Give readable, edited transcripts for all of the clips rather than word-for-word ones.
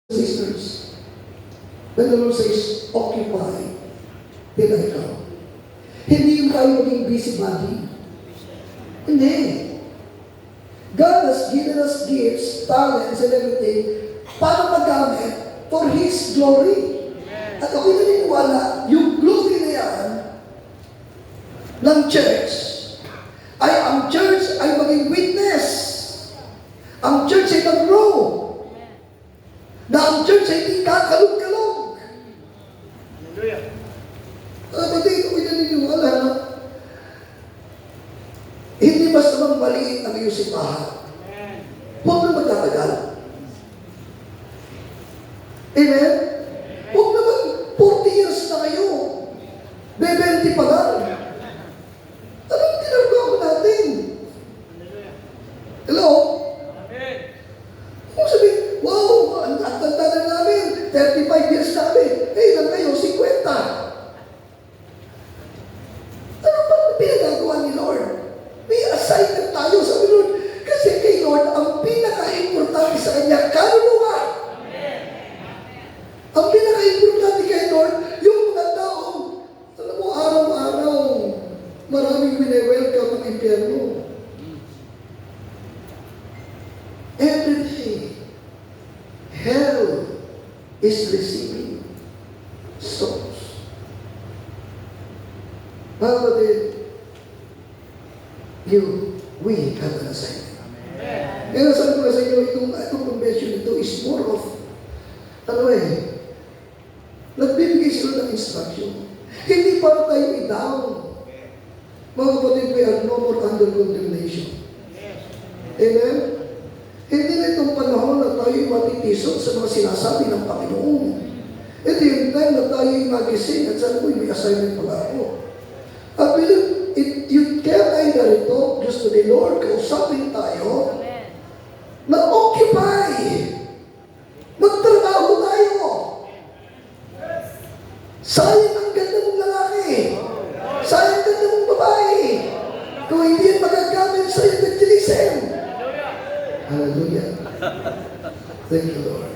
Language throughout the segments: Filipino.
sisters, when the Lord says, occupy, till I come. Hindi yung tayo maging busybody. Hindi. God has given us gifts, talents, and everything para magamit for His glory. At ako'y naniniwala, yung glory na yan ng church, ang church ay maging witness. Ang church ay mag-grow. Na ang church ay hindi kakalog-kalog. Hallelujah. Pati ako'y naniniwala na hindi basta mang maliit ang iyong simbahan. Huwag na magtatagal. Amen? Huwag naman 40 years na kayo. 20 pa lang. Anong ginagawa natin? Hello? Kung sabihin, wow, ang tanda na namin, 35 years na kami. Eh, lang kayo, 50. Ano ba ang pinagagawa ni Lord? May assignment tayo sa Lord. Kasi kay Lord, ang pinaka-importante sa Kanya, kaluluwa. Ang pinaka-importante kay Lord, yung mga taong, alam mo, araw-araw, maraming wine-welcome ang impyerno. Every day, hell is receiving souls. Mga kapatid, we have an assignment. Kaya sabi ko sa inyo, itong convention ito is more of, nagbibigay sila ng instruction. Hindi para tayo i-down. Mga kapatid, we are no more under condemnation. Amen? Hindi na itong panahon na tayo matitisod sa mga sinasabi ng Panginoon. Ito yung time na tayo magising at sabi ko, may assignment pala ako. At you can't either talk just to the Lord, kausapin tayo, na occupy. Magtrabaho tayo. Sayang ang ganda mong lalaki. Sayang ang ganda mong babae. Kung hindi yan magagamit sa evangelism. Hallelujah. Thank you, Lord.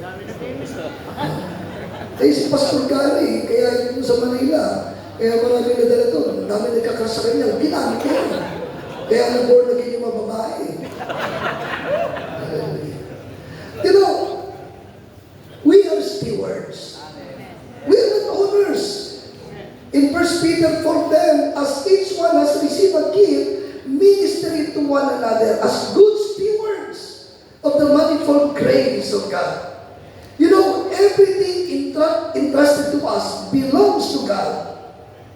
Ay, si Pastor Gary, kaya yung sa Manila, kaya marami na dala doon. Ang dami nagkakras sa kanya. Ginamit niya. Kaya na-born naging yung mga babae. You know, we are stewards. We are not owners. In 1 Peter, for them, as each one has received a gift, minister it to one another as good stewards of the manifold grace of God. You know, everything entrusted to us belongs to God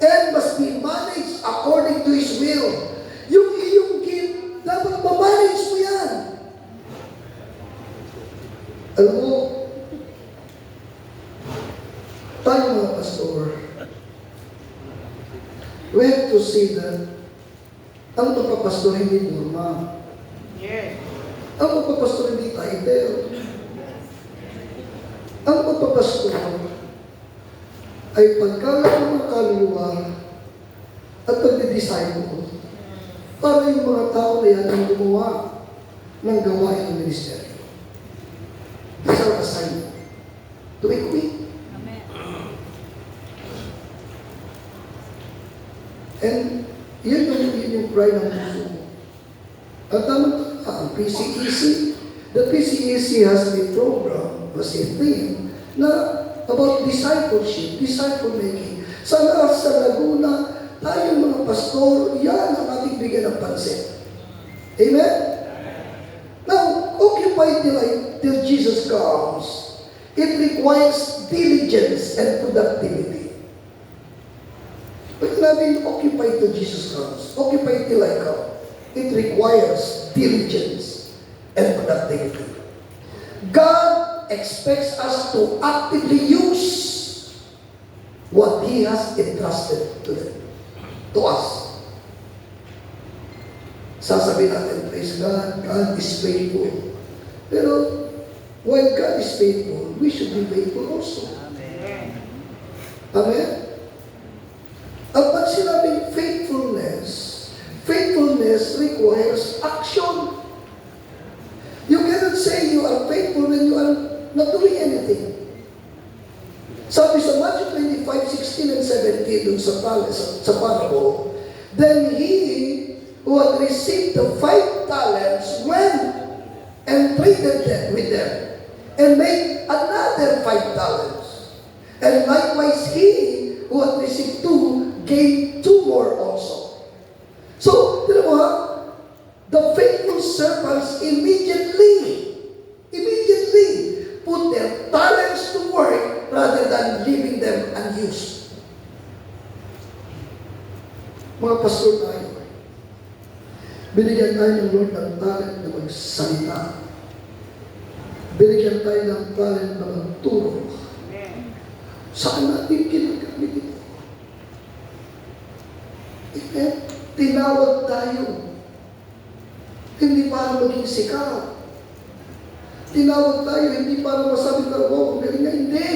and must be managed according to His will. Yung iyong gift, dapat ma-manage mo yan. Alam mo, tayo mga pastor, we have to see that ang pagpapastor hindi norma. Yes. Ang pagpapastor hindi title. Ang pagpapastor ay pagkalat ng mga kaluluwa at pagdidisciple para yung mga tao na yan ang gumawa ng gawain ng ministeryo. These are assignment to equip. And yun yung pride ng puso mo. At tama ang PCEC. The PCEC has a program, has a theme, na about discipleship, disciple making. Sana sa Laguna, tayong mga pastor, yan ang ating bigyan ng pansin. Amen? Now, occupy till Jesus comes. It requires diligence and productivity. Pag natin occupy till Jesus comes, occupy till I come, it requires diligence and productivity. God expects us to actively use what He has entrusted to us. Sasabihin natin, praise God, God is faithful. Pero, while God is faithful, we should be faithful also. Amen. Amen? At pag sinabing faithfulness requires action. You cannot say you are faithful when you are not doing anything. anything. Sabi sa Matthew 25:16 and 17 dun sa parable, then he who had received the 5 talents went and traded them with them and made another 5 talents. And likewise he who had received 2 gave 2 more also. So, tinan mo ha, the faithful servants immediately put their talents to work rather than leaving them unused. Mga pastor tayo, binigyan tayo ng Lord ng talent na magsalita. Binigyan tayo ng talent na magturo. Saan natin ginagamit ito? Amen? Tinawag tayo. Hindi para maging sikat. Tinawag tayo, hindi para masabi na, oh, galing na, hindi.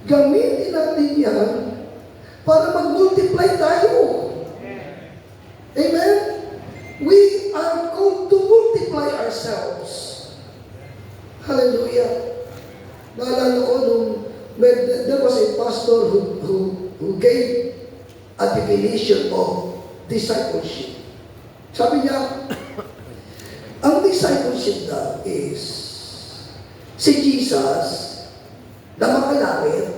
Gamitin natin yan para mag-multiply tayo. Amen? We are called to multiply ourselves. Hallelujah. Naalala ko nung there was a pastor who gave a definition of discipleship. Sabi niya, ang discipleship daw is si Jesus na makalapit,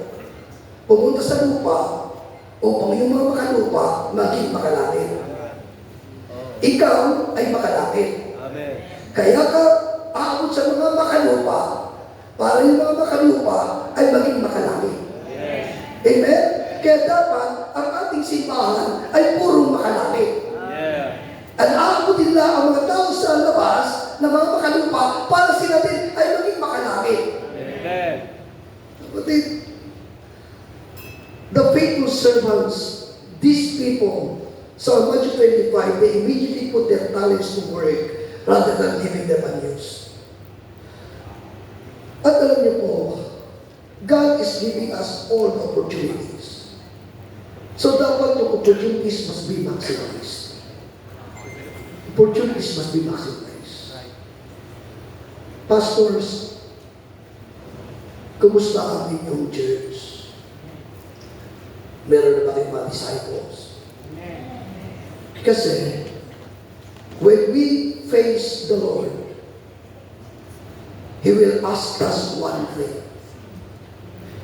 pumunta sa lupa upang yung mga makalupa maging makalapit. Ikaw ay makalapit. Amen. Kaya ka aabot sa mga makalupa para yung mga makalupa ay maging makalapit. Amen? Kaya dapat ang ating simbahan ay purong makalapit. At aabutin nila ang mga tao sa labas na mga makalupa para sila din ay maging makalapit. Amen. Kapatid, the faithful servants, these people, so Matthew 25, they immediately put their talents to work rather than leaving them unused. At alam niyo po, God is giving us all the opportunities. So dapat yung opportunities must be maximized. Opportunities must be maximized. Pastors, kumusta ang inyong church? Meron na ba kayong mga disciples? Kasi, when we face the Lord, He will ask us one thing.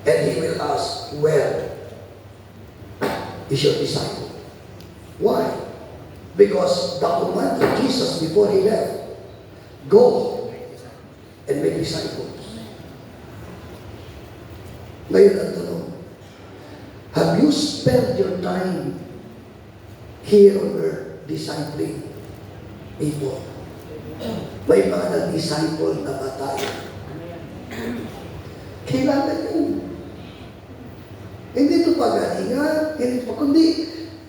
And He will ask, where is your disciple? Why? Because the command of Jesus before He left, go and make disciples. Ngayon ang tanong, have you spent your time here on earth discipling people? May mga nag-disciple na ba tayo? Kailangan yun. Hindi ito pagalingan, hindi pa, kundi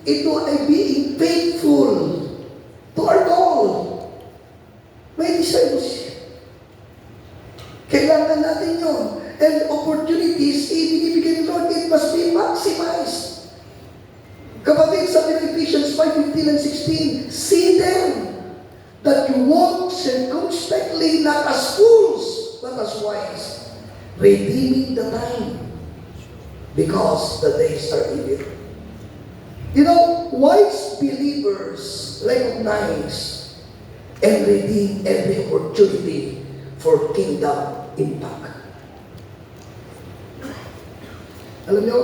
ito ay being faithful to our goal. May discipleship. Kailangan natin yun. And opportunities, ibinibigay ng Lord, it must be maximized. Kapatid, sabi ng Ephesians 5:15 and 16, see them that you walk circumspectly, not as fools, but as wise, redeeming the time, because the days are evil. You know, wise believers recognize and redeem every opportunity for kingdom impact. Alam niyo,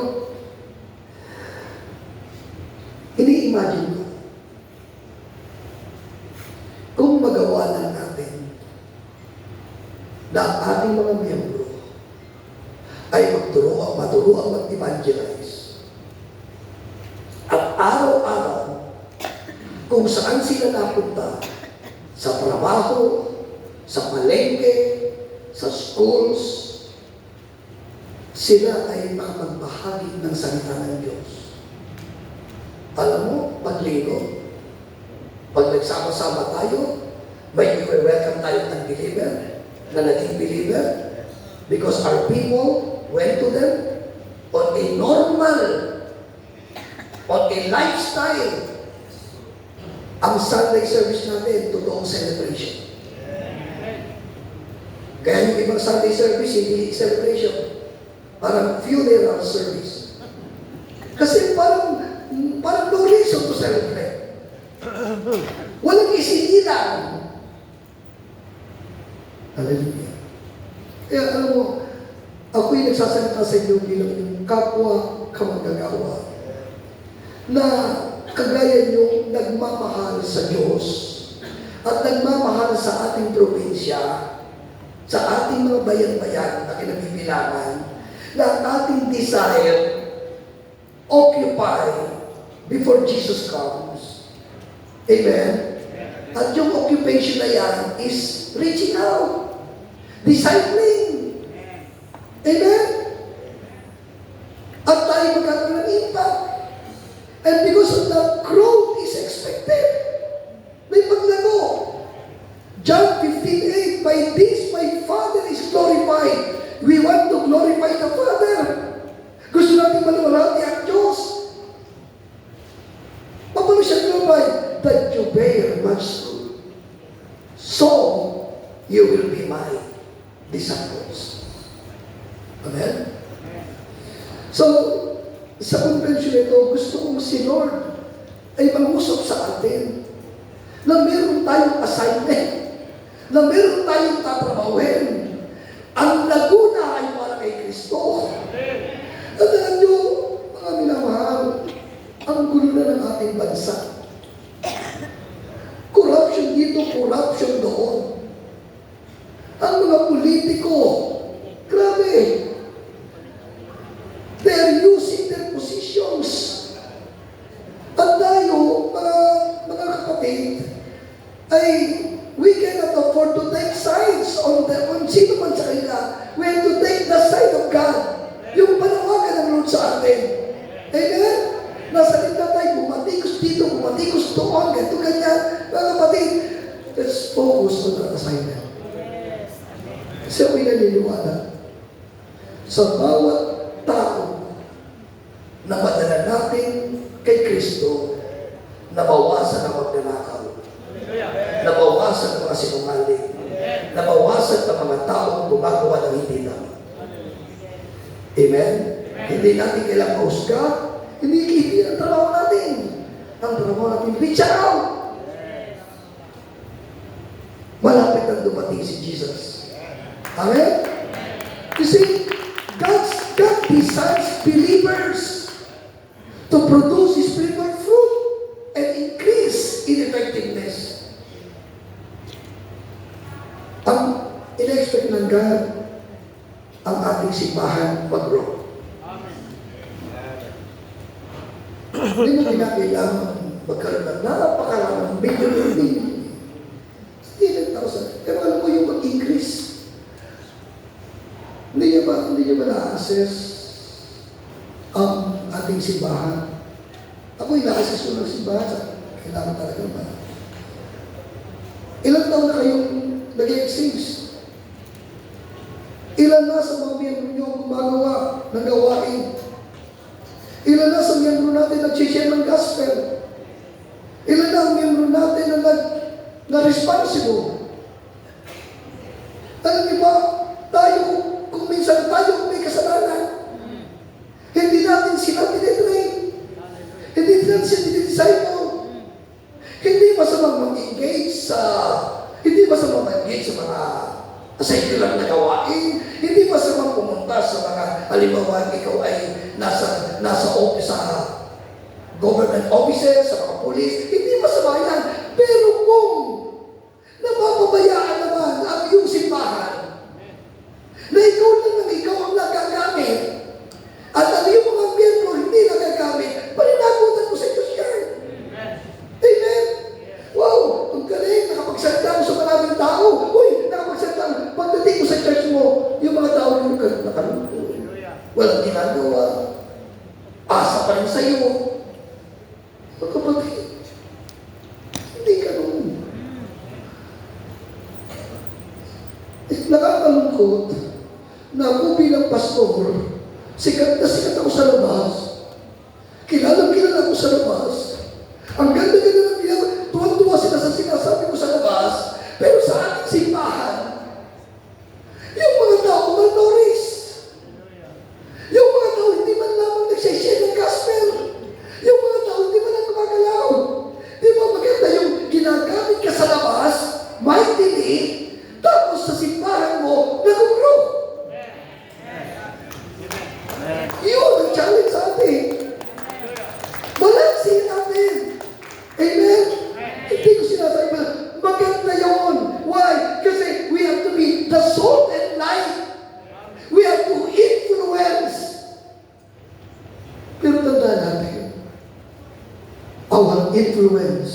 ini-imagine ko, kung magawa lang natin na ang ating mga miyembro ay maturuang mag-evangelize. At araw-araw, kung saan sila napunta, sa trabaho, sa palengke, sa schools, sila ay makapagbahagi ng salita ng Diyos. Alam mo, paglinggo, pag nagsama-sama tayo, may welcome tayo ng believer, na naging believer, because our people went to them on a normal, on a lifestyle. Ang Sunday service natin, totoong celebration. Kaya yung ibang Sunday service, hindi celebration. Parang funeral service. Kasi parang no reason to celebrate. Walang isinilang. Hallelujah. Kaya alam mo, ako'y nagsasalita sa inyo bilang yung kapwa kamagagawa na kagaya niyong nagmamahal sa Diyos at nagmamahal sa ating probinsya, sa ating mga bayan-bayan na kinabibilangan, na ating desire, occupy before Jesus comes. Amen? At yung occupation na yan is reaching out, discipling. Amen? At tayo magkakaroon ng impact. And because of that, growth is expected. May paglago. John 15:8, by this my Father is glorified. We want to glorify the Father. Gusto natin maluwalhati ang Diyos. Paano siya glorify? That you bear much fruit. So, you will be my disciples. Amen? So, sa convention ito, gusto kong si Lord ay mangusap sa atin na meron tayong assignment, na meron tayong tatrabahuin. Ang Laguna ay para kay Kristo. At alam nyo, mga minamahal, ang gulo na ng ating bansa. Corruption dito, corruption doon. Ang mga politiko, grabe, they are using their positions. At tayo, mga kapatid, ay we cannot afford to take sides on sino man sa kanila. We have to take the side of God. Yung panawagan ng Lord sa atin. Amen? Nasa gitna tayo, bumatikos dito, bumatikos doon, ganito, ganyan. Mga kapatid, let's focus on the assignment. Kasi ako'y naniniwala sa bawat tao na madala natin kay Kristo, nabawasan ang magnanakaw, nabawasan ang mga sinungaling, nabawasan ang mga taong gumagawa ng hindi tama. Amen? Hindi natin kailangang mahusga, hindi ang trabaho natin. Ang trabaho natin, reach out. Malapit ang dumating si Jesus. Amen? You see, God designs believers to produce spiritual fruit and increase in effectiveness. Ang in-expect ng God, ang ating simbahan mag-grow. Hindi mo kinakailangan magkaroon ng napakaraming billion. Hindi nagtausan. Pero alam mo yung mag-increase. Hindi niya ba na-assess ang ating simbahan? Ako yung na-assess ko ng simbahan. Kailangan talaga ba? Ilang taon na kayong nag-exchange? Ilan na sa mga miyembro nyo gumagawa ng gawain? Ilan na sa miyembro natin nag-share ng gospel? Ilan na ang miyembro natin na responsible? Alam niyo ba, tayo, kung minsan tayo may kasalanan, hindi natin sila tinitrain. Hindi natin sila tinidisciple. Hindi masamang mag-engage sa mga secular na gawain. Hindi masamang pumunta sa mga, halimbawa, ikaw ay nasa office, sa government offices, sa mga police. Hindi masama yan. Pero kung napapabayaan naman ang iyong simbahan, na ikaw ang nagagamit, at ang iyong mga miyembro hindi nagagamit, palinagutan mo sa Diyos yan. Amen? Wow! Ang galing! Nakapagsalita mo sa maraming tao. Uy! Nakapagsalita. Pagdating mo sa church mo, yung mga tao yung nakalungkot. Walang ginagawa. Asa pa rin sa'yo. Kapatid, hindi ka noon. Nakakalungkot na ako bilang pastor, sikat ako sa labas. Kilalang ako sa labas. Ang ganda-ganda ng ginagawa. Tuwan-tuwa sila sa sinasabi ko sa labas. Pero sa ating simbahan, influence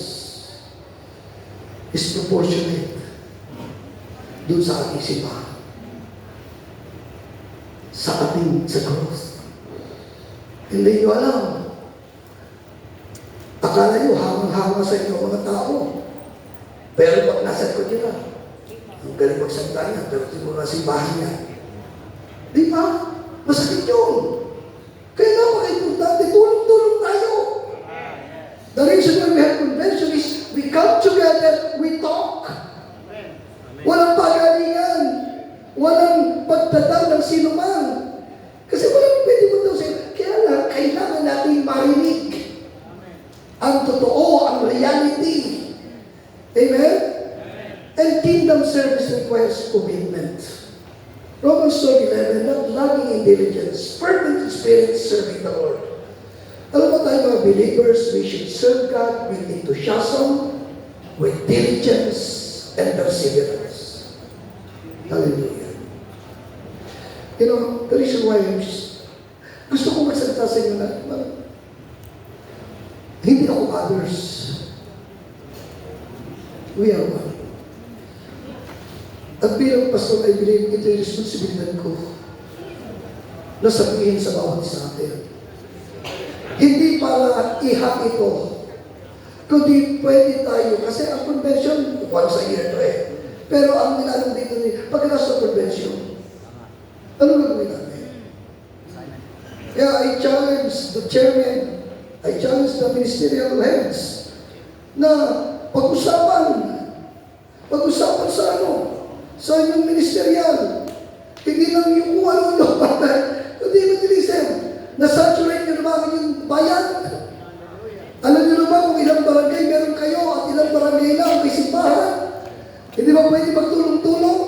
is proportionate dun sa ating simbahan. Sa growth. Hindi nyo alam. Akala nyo, hawang-hawa sa inyo mga tao. Pero pag nasa likod nyo na, ang galing magsalita niya, pero tingnan mo na simbahan niya. Di ba? Masakit yun. Kaya napaka-importante, tulong-tulong tayo. The reason why we have convention is we come together, we talk. Walang pagalingan. Walang pagtatang ng sino man. Kasi walang pwede mo daw sa'yo. Kaya lang, kailangan natin marinig ang totoo, ang reality. Amen? And kingdom service requires commitment. Romans 12:11, not lacking in diligence, fervent in spirit, serving the Lord. Alam mo tayo mga believers, we should serve God with enthusiasm, with diligence, and perseverance. Hallelujah. You know, the reason why gusto ko magsalita sa inyo na hindi ako others. We are one. At bilang pastor, I believe ito yung responsibilidad ko na sabihin sa bawat isa natin. Hindi para ihak ito, kundi pwede tayo, kasi ang convention, once a year to Pero ang nilalong dito pagkatapos ng convention, ano gagawin natin? Kaya I challenge the chairman, I challenge the ministerial heads na pag-usapan sa sa inyong ministerial. Hindi lang yung kung ano kundi mag-listen. Na-saturate nyo naman yung bayan. Alam nyo naman kung ilang barangay meron kayo at ilang barangay lang may simbahan. Hindi ba pwede magtulong-tulong?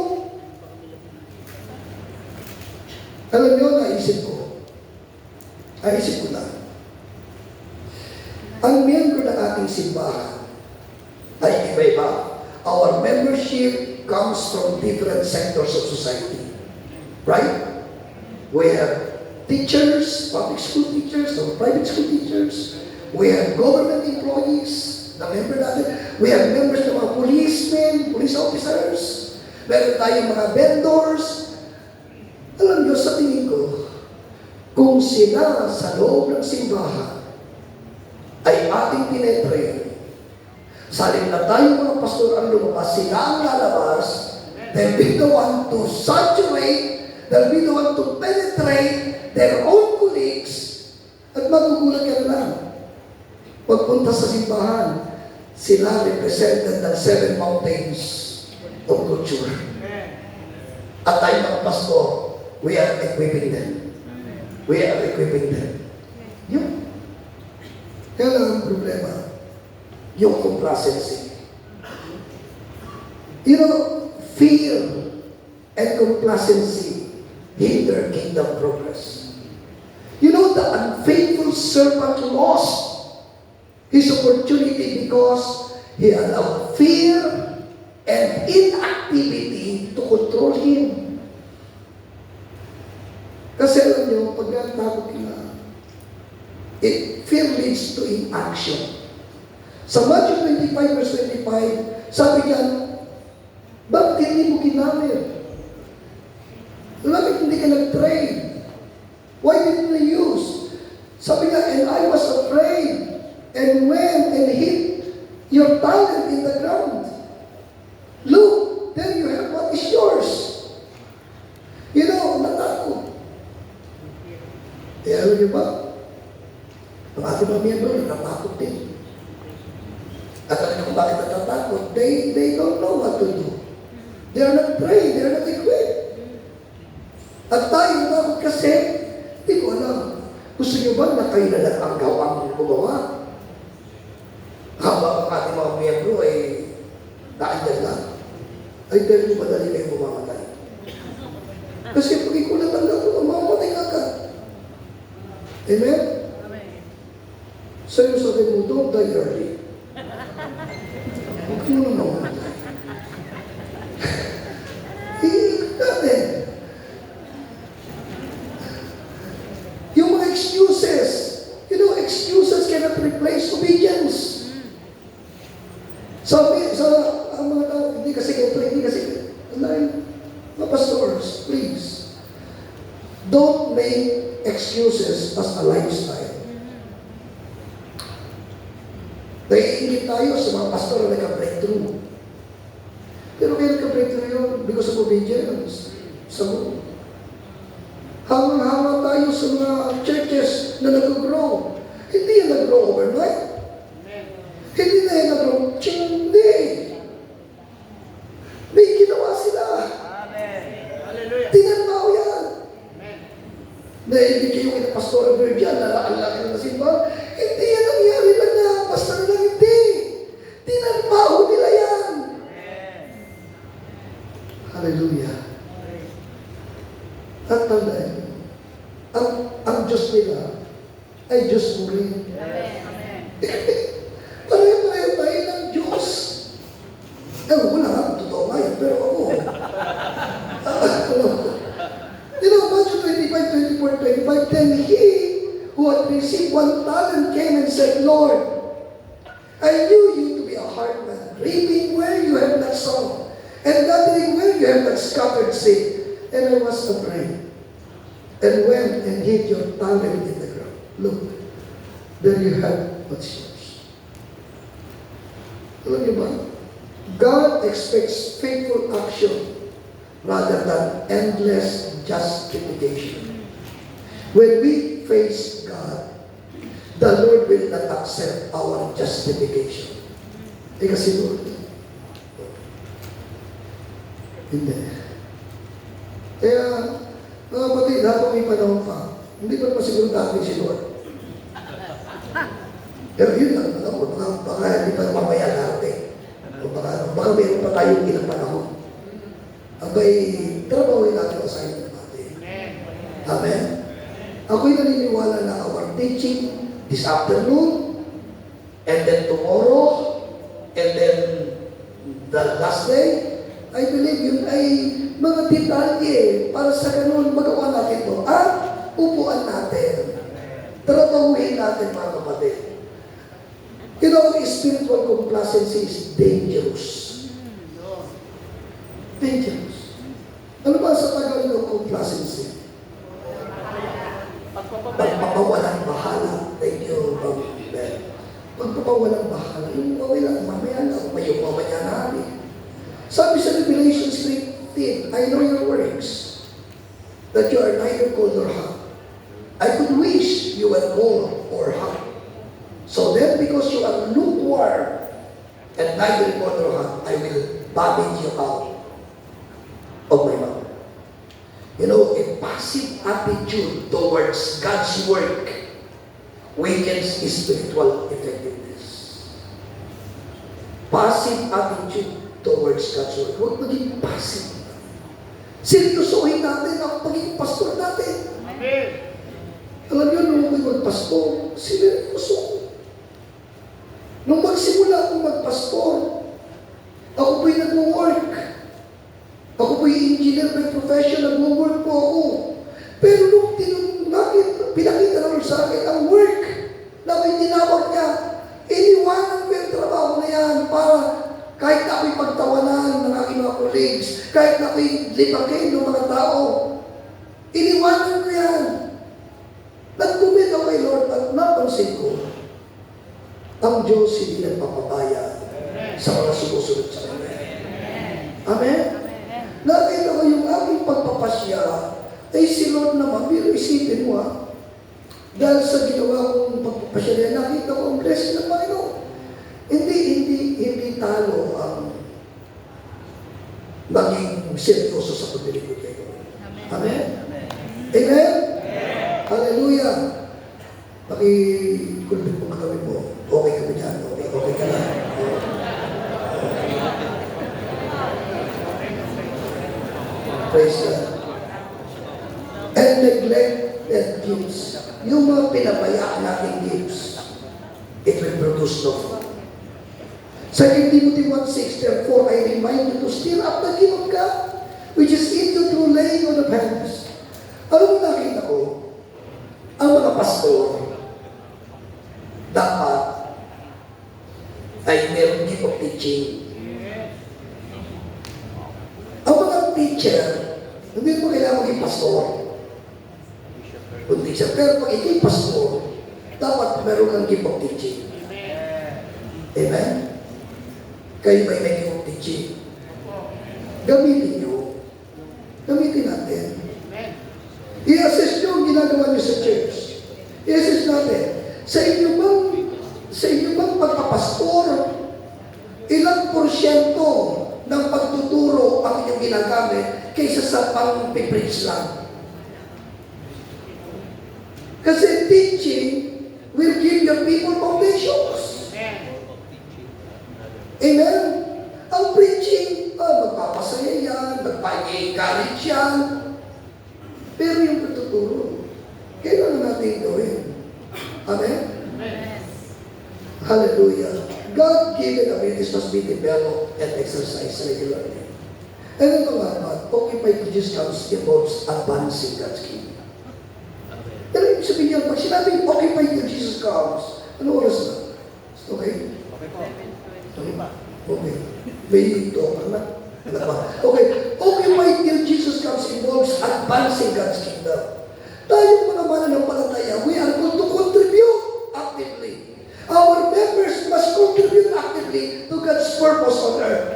Alam nyo, naisip ko lang. Ang miyembro ng ating simbahan ay iba-iba. Our membership comes from different sectors of society. Right? We have teachers, public school teachers, or private school teachers. We have government employees, na member natin. We have members ng mga policemen, police officers. Meron tayong mga vendors. Alam nyo, sa tingin ko, kung sila sa loob ng simbahan ay ating tinetrain, saling na tayo mga pastor ang lumabas, sila ang lalabas, they'll be the one to saturate, they'll be the one to penetrate their own colleagues, at magugulat ka na lang. Pagpunta sa simbahan, sila represented ng 7 mountains of culture. At tayo mga pastor, we are equipping them. We are equipping them. Yun. Kaya lang ang problema, yung complacency. You know, fear and complacency hinder kingdom progress. You know, the unfaithful servant lost his opportunity because he allowed fear and inactivity to control him. Kasi alam nyo, pag natakot ka, fear leads to inaction. Sa Matthew 25 verse 25, sabi niya, bakit hindi mo ginamit? Bakit hindi ka nag-trade? Why didn't you use? Sabi niya, and I was afraid and went and hid your talent in the ground. Look, there you have what is yours. You know, natakot. Alam niyo ba? Ang ating mga miyembro, natakot din. At alam niyo kung bakit natatakot? They don't know what to do. They are not trained, they are not equipped. At tayo natakot kasi, hindi ko alam. Gusto niyo ba na kayo na lang ang gawang gumawa? Habang ang ating mga miyembro ay naandyan lang. Ay dahil mo madali kayo bumamatay. Kasi pag ikulat ang gawin, mamamatay ka ka. Amen? Sa'yo sabi mo, don't die early. Huwag mo nang mamamatay. Iikot natin. Yung mga excuses. You know, excuses cannot replace obedience. don't make excuses as a lifestyle. Naiingit tayo sa mga pastor na nagka-breakthrough. Pero kaya nagka-breakthrough yun because of obedience sa Lord. Hawang-hawa tayo sa mga churches na nag-grow. Hindi yan nag-grow overnight. Hindi na yan nag-grow. Hindi. May ginawa sila. Amen. Hallelujah. Tinanbaw yan. Amen. Naiingit kayo kay Pastor Virgin, ang laki ng simbahan. Hindi yan nangyari lang na pastor lang, hindi. Tinanbaw nila yan. Amen. Hallelujah. At tandaan, ang Diyos nila ay Diyos mo rin. Amen. Pareho-pareho tayo ng Diyos. Ewan ko lang, totoo nga yan, pero ako. You know, Matthew 25, 24, 25, then he who had received 1 talent came and said, Lord, I knew you to be a hard man, reaping where you have not sown, and gathering where you have not scattered seed. And I was afraid, and went and hid your talent in the ground. Look, there you have what's yours. Alam niyo ba? God expects faithful action rather than endless justification. When we face God, the Lord will not accept our justification. Kasi Lord, hindi. Kaya, mga kapatid, habang may panahon pa, hindi pa naman siguro dati si Lord. Pero yun lang, baka hindi pa mamaya natin. O baka mayroon pa tayong ilang panahon. Abay, trabawin natin ang assignment natin. Amen? Ako'y naniniwala na our teaching this afternoon, and then tomorrow, and then the last day, I believe yun ay mga detalye para sa ganun magawa natin ito. At upuan natin. Trabahuhin natin mga kapatid. You know, spiritual complacency is dangerous. Dangerous. Ano ba sa Tagalog ng complacency? Pagpapawalang bahala. Thank you, Pag pagpapawalang bahala. Yung okay lang, mamaya na, may mamaya na. Sabi sa Revelation 3:15, I know your works, that you are neither cold nor hot. I could wish you were cold or hot. So then, because you are lukewarm and neither cold nor hot, I will vomit you out of my mouth. You know, a passive attitude towards God's work weakens spiritual effectiveness. Passive attitude towards God's work. Huwag maging passive. Seryosohin natin ang pagiging pastor natin. Amen. Alam niyo, nung ako'y magpastor, seryoso. Nung magsimula akong magpastor, ako po'y nag-work. Ako po'y engineer by profession, nag-work po ako. Pero nung pinakita naman sa akin ang work na may tinawag niya, iniwanan ko yung trabaho na yan para kahit na ako'y pagtawanan ng aking mga colleagues, kahit na ako'y lipakin ng mga tao, iniwanan ko yan. Nag-commit ako kay Lord at napansin ko, ang Diyos hindi nagpapabaya sa mga sumusunod sa Kanya. Amen? Nakita ko yung aking pagpapasya, ay si Lord naman, pero isipin mo dahil sa ginawa kong pagpapasya niya, nakita ko ang blessing ng Panginoon. Hindi talo ang maging seryoso sa paglilingkod kayo. Amen? Amen? Hallelujah! Pakikulbit mo katawin mo. Okay ka ba dyan? Okay ka lang. Praise God. And neglected gifts. Yung mga pinabayaan nating gifts, it will produce no fruit. 2 Timothy 1:6, therefore I remind you to stir up the gift of God, which is in you through laying on of hands. Ano mo nakita ko? Ang mga pastor, dapat ay meron gift of teaching. Ang mga teacher, hindi mo kailangan maging pastor. kundi siya. Pero pag ikay pastor, dapat meron kang gift of teaching. Amen? Kayo may gift of teaching. Gamitin nyo. Gamitin natin. I-assess nyo ang ginagawa nyo sa church. I-assess natin. Sa inyo bang pagpapastor, ilang porsyento ng pagtuturo ang inyong ginagamit kaysa sa pang-preach lang? Kasi teaching will give your people foundations. Amen? Ang preaching, magpapasaya yan, magpa-encourage yan. Pero yung pagtuturo, kailangan natin gawin. Amen? Hallelujah. God-given abilities must be developed and exercised regularly. And ito nga, occupied religious comes involves advancing God's kingdom. Pero ibig sabihin niya, pag sinabing occupied till Jesus comes, ano oras na? Okay? Okay. May ito, anak. Okay. Occupied till Jesus comes involves advancing God's kingdom. Tayong mga mananampalataya, we are going to contribute actively. Our members must contribute actively to God's purpose on earth.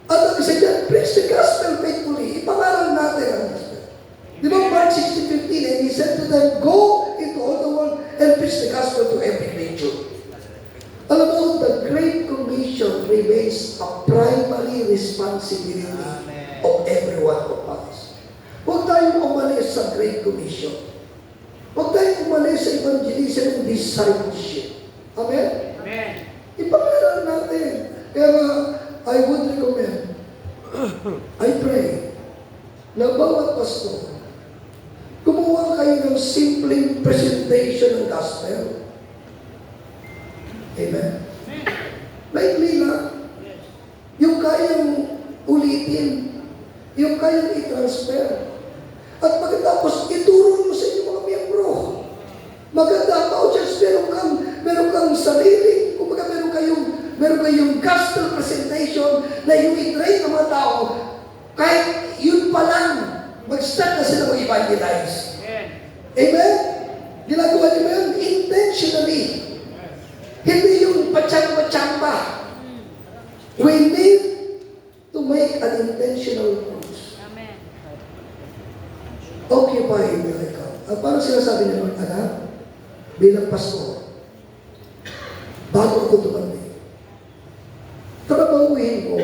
At ang isa dyan, preach the gospel faithfully. Ipangaral natin ang gospel. Di ba Mark 16:15, and he said to them, go into all the world and preach the gospel to every creature. Alam mo, the Great Commission remains a primary responsibility of every one of us. Huwag tayong umalis sa Great Commission. Huwag tayong umalis sa evangelism and discipleship. Amen? Amen. Ipangaral natin. Kaya I would recommend, I pray, na bawat pastor, gumawa kayo ng simpleng presentation ng gospel. Amen? Maikli lang. Yung kayang ulitin, yung kayang i-transfer. At pagkatapos, ituro nyo sa inyong mga miyembro. Maganda pa o just meron kang sarili, kumbaga meron kayong gospel presentation na yung i-train ng mga tao, kahit yun pa lang, mag-start na sila mag-evangelize. Amen? Ginagawa niyo ba yun? Intentionally. Hindi yung patsang-patsamba. We need to make an intentional approach. Occupy the account. At parang sinasabi niya ng anak, bilang pastor, bago ako tumandi, trabahuhin ko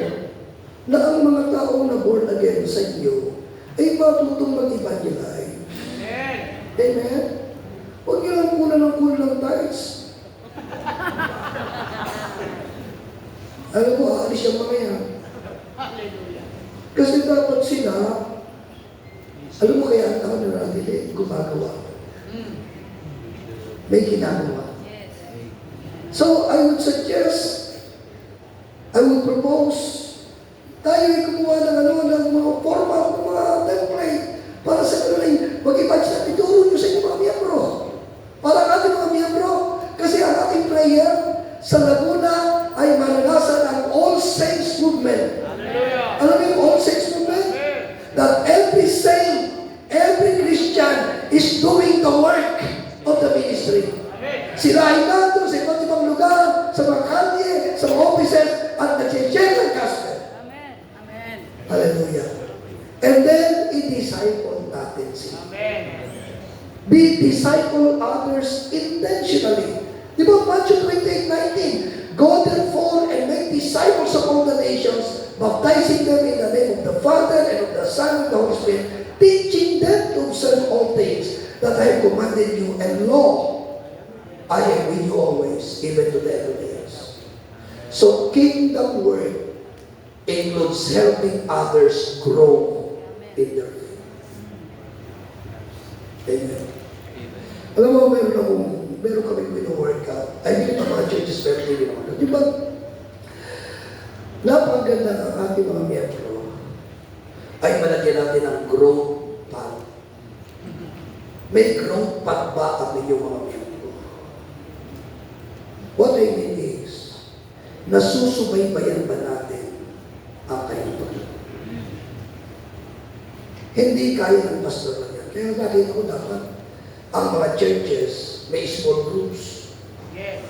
na ang mga tao na born again sa inyo ay matutong mag-evangelize. Amen. Amen? Huwag niyo lang kulang tithes. Alam mo, aalis yung mga yan. Hallelujah. Kasi dapat sila, alam mo kaya ang tao na natin gumagawa. May ginagawa. So, I would suggest, I would propose, tayo ay kumuha ng mga format, ng mga template, para sa kanila mag-ibag sa ituro nyo sa inyong mga miyembro. Para ang ating mga miyembro, kasi ang ating prayer sa Laguna ay maranasan ang All Saints Movement. Hallelujah. Alam mo yung All Saints Movement? That every saint, every Christian is doing the work of the ministry. Sila ay nandun sa iba't ibang lugar, sa mga kalye, sa mga offices, at nag-share ng gospel. Amen. Amen. Hallelujah. And then, i-disciple natin sila. Amen. Be disciple others intentionally. Di ba, Matthew 28:19, go therefore and make disciples of all the nations, baptizing them in the name of the Father and of the Son and the Holy Spirit, teaching them to observe all things that I have commanded you, and lo, I am with you always, even to the end of the years. So, kingdom work includes helping others grow in their faith. Amen. Alam mo, meron kami pino-workout. I mean, mga churches, meron din naman. Di ba? Napakaganda ng ating mga miyembro ay malagyan natin ng growth path. May growth path ba ang inyong mga miyembro? What I mean is, nasusubaybayan ba natin ang kanyang pagkakas? Hindi kaya ng pastor na yan. Kaya nakita ko dapat, ang mga churches, may small groups, Yes.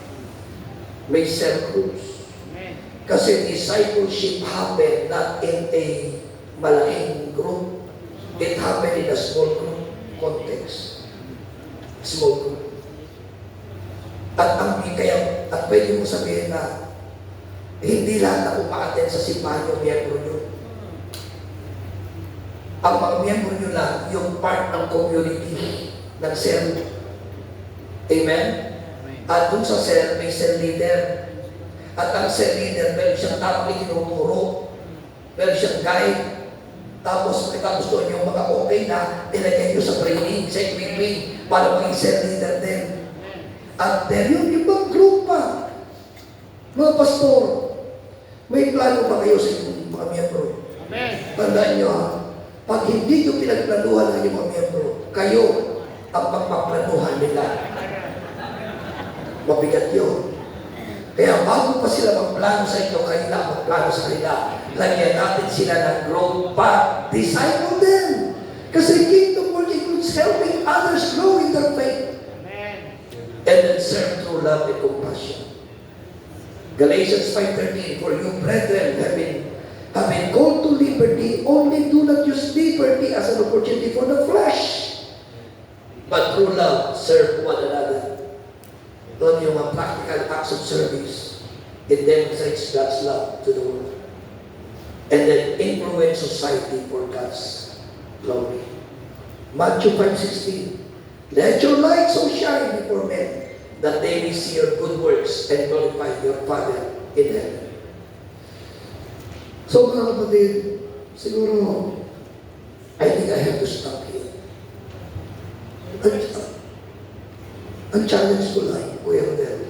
may cell groups. Amen. Kasi discipleship happen not in a malaking group. It happen in a small group context. Small group. At pwede mo sabihin na hindi lahat na umaaten sa simbahan yung miyembro nyo. Ang mga miyembro nyo lang, yung part ng community ng cell. Amen? At dun sa cell, may cell leader. At ang cell leader, meron siyang tamang tinuturo. Meron siyang guide. Tapos doon yung mga okay na ilagay nyo sa training, sa equipping, para maging cell leader din. At then yung ibang group pa, mga pastor, may plano ba kayo sa inyong mga miyembro? Amen. Tandaan nyo ha, pag hindi nyo pinagplanuhan ng inyong mga miyembro, kayo ang pagpaplanuhan nila. Mabigat yun. Kaya bago pa sila magplano sa inyo, kayo na magplano sa kanila. Lagyan natin sila ng growth path. Disciple them. Kasi kingdom work includes helping others grow in their faith. Amen. And then serve through love and compassion. Galatians 5:13, for you, brethren, have been called to liberty, only do not use liberty as an opportunity for the flesh, but through love, serve one another. Doon yung mga practical acts of service, it demonstrates God's love to the world. And then influence society for God's glory. Matthew 5:16, let your light so shine before men, that they may see your good works and glorify your Father in heaven. So mga kapatid, siguro, I think I have to stop here. Ang challenge ko lang, Kuya Rodel,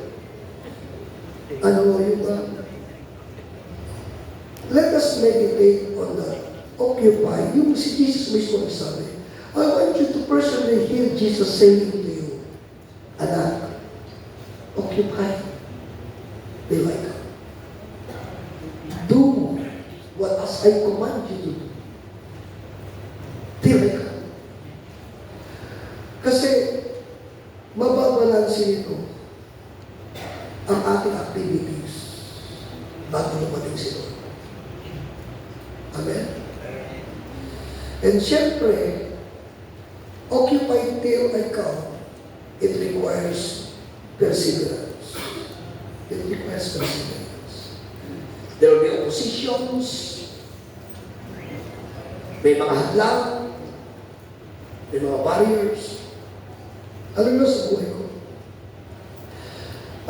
let us meditate on that. Occupy. Yung si Jesus mismo nagsabi, I want you to personally hear Jesus saying to you, anak, occupy. Be like that. Do what as I command you to do. Be like that. Kasi, mababalansin ito ang ating activities bago lumating si Lord. Amen? And siyempre, occupy till I come, it requires perseverance. It requires perseverance. There will be oppositions, may mga hadlang, may mga barriers. Alam mo sa buhay ko,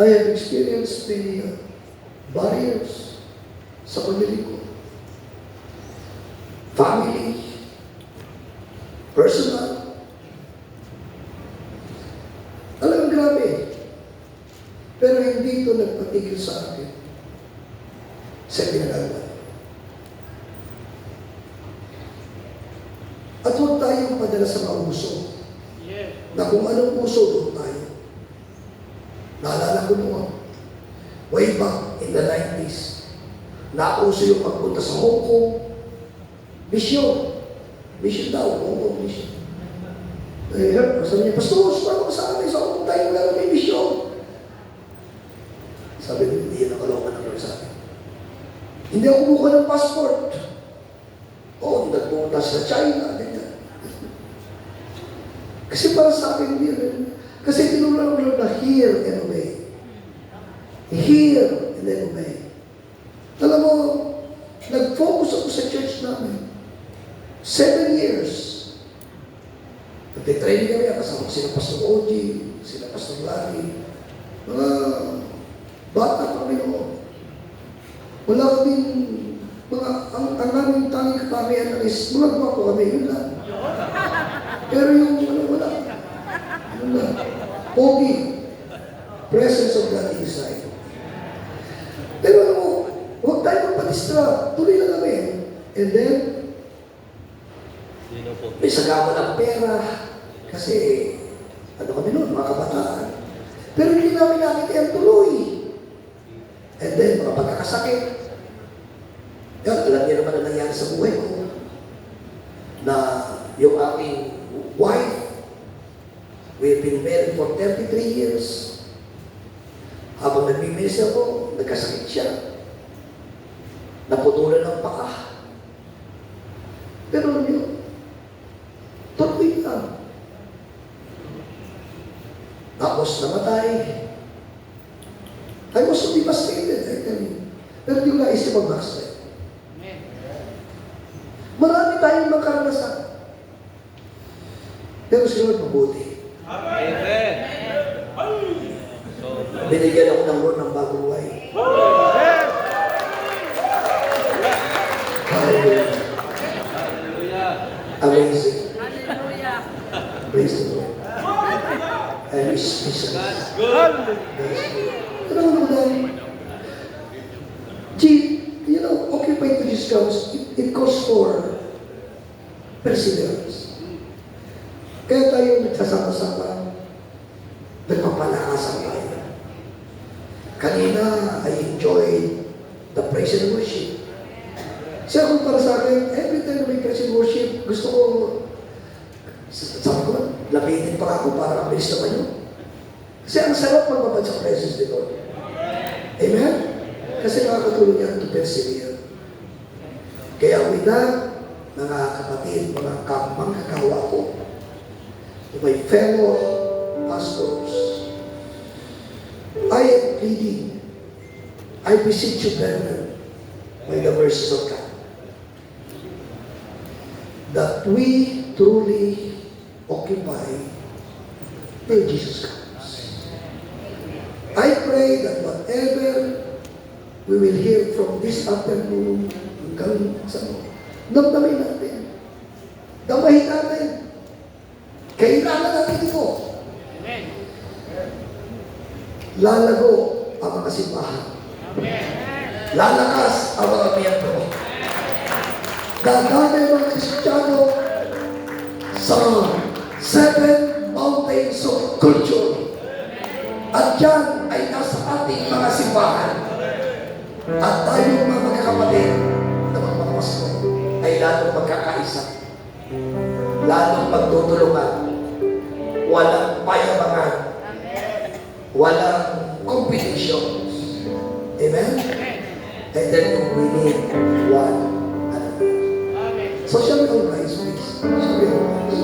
I have experienced many barriers sa pamilya ko. Family, personal. Alam, grabe. Pero hindi ito nagpatigil sa akin sa pinagagawa. At huwag tayong padala sa mga uso. Yes. Na kung anong uso, doon tayo. Naalala ko noon, way back in the 90s, nauso yung pagpunta sa Hong Kong, mission. Mission daw, Hong Kong mission. Sabi niya, Pastor, sumama ka sa amin, sa Hong Kong tayo wala may mission. Sabi niya, hindi yan nakaloka ng Lord sa akin. Hindi ako buka ng passport. Oo, nagpunta sa China, ganyan. Kasi para sa akin, hindi rin. Kasi tinulang ko lang na hear and obey. Hear and then obey. Alam mo, nag-focus ako sa church namin. 7 years. Nag-training kami, kasama sila Pastor Oji, sila Pastor Larry. Mga bata pa kami noon. Wala kaming ang aming tanging katamihan is mga gwapo kami, yun lang. Pero yung wala. Yun lang. Pogi. Presence of God inside. Pero alam mo, huwag tayo magpa-distract. Tuloy na kami. And then, may sagama ng pera. Kasi, ano kami noon, mga kabataan. Pero hindi namin nakikita tuloy. And then, mga pagkakasakit. Yan, alam niyo naman na nangyari sa buhay ko. Na yung aking wife, We've been married for 33 years. Habang nagbibilis ako, nagkasakit siya. Naputulan ng paa. Pero alam niyo, tuloy lang. Tapos namatay. I was so devastated, I tell you. Pero di ko naisip mag-backslide. Amen. Marami tayong makaranasan. Pero si Lord mabuti. Amen. Binigyan ako ng Lord ng bagong buhay. Hallelujah. Amazing. Hallelujah. Praise the Lord. And His peace. Pero ano ba you know, occupy to this comes, it calls for perseverance. Kaya tayo nagsasama-sama, nagpapalakasan tayo. Kanina, I enjoyed the praise and worship. Siya kung para sa akin, every time na may praise and worship, gusto ko, sabi ko, labitin pa ako para mabilis naman yun. Kasi ang sarap magbabad sa presence ni Lord. Amen? Kasi nakakatulong yan to persevere. Kaya with that, mga kapatid, mga kakawa ko, to my fellow pastors, I am pleading, I beseech you, brethren, by the mercies of God, that we truly occupy till Jesus comes. I pray that whatever we will hear from this afternoon hanggang sa damdamin natin. Damahin natin. Kailangan natin ito. Amen. Lalago ang mga simbahan. Amen. Lalakas ang mga miyembro. Dadami ang mga Kristiyano sa 7 mountains of culture. At yan ay nasa ating mga simbahan. At tayo mga magkakapatid na mga pasto ay lalong magkakaisa. Lalong magtutulungan. Walang payabangan. Walang competitions. Amen? And then we need one another. Amen. So shall we all rise, please? Shall we all rise?